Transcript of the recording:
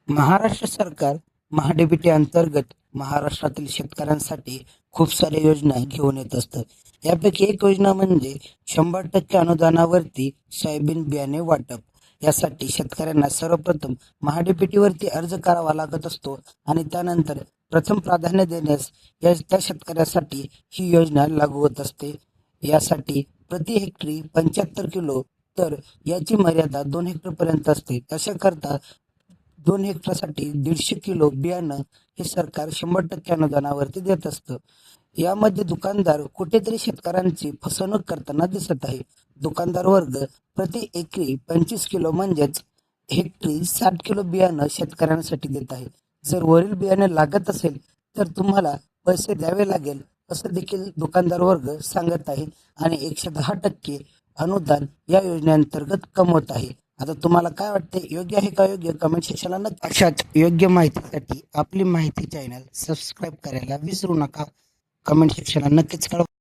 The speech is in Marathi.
महाराष्ट्र सरकार महाडीबीटी अंतर्गत महाराष्ट्रातील शेतकऱ्यांसाठी खूप साऱ्या योजना घेऊन येत असतं. यापैकी एक योजना म्हणजे 100% अनुदानावरती सोयाबीन बियाणे वाटप. यासाठी शेतकऱ्यांना सर्वप्रथम महाडीबीटीवरती अर्ज करावा लागत असतो आणि त्यानंतर प्रथम प्राधान्य देण्यास त्या शेतकऱ्यासाठी ही योजना लागू होत असते. यासाठी प्रति हेक्टरी 75 किलो तर याची मर्यादा 2 हेक्टरपर्यंत असते. अशा करता 2 हेक्टरसाठी 150 किलो बियाणं हे सरकार 100% अनुदानावरती देत असतं. यामध्ये दुकानदार कुठेतरी शेतकऱ्यांची फसवणूक करताना दिसत आहे. दुकानदार वर्ग प्रति एकरी 25 किलो म्हणजेच हेक्टरी 60 किलो बियाणं शेतकऱ्यांसाठी देत आहे. जर वरील बियाणे लागत असेल तर तुम्हाला पैसे द्यावे लागेल असं देखील दुकानदार वर्ग सांगत आहे आणि 110% अनुदान या योजनेअंतर्गत कमवत आहे. आता तुम्हाला काय वाटते, योग्य आहे का योग्य? कमेंट सेक्शनला नक्की. अशाच योग्य माहितीसाठी आपली माहिती चॅनल सबस्क्राईब करायला विसरू नका. कमेंट सेक्शनला नक्कीच कळवा.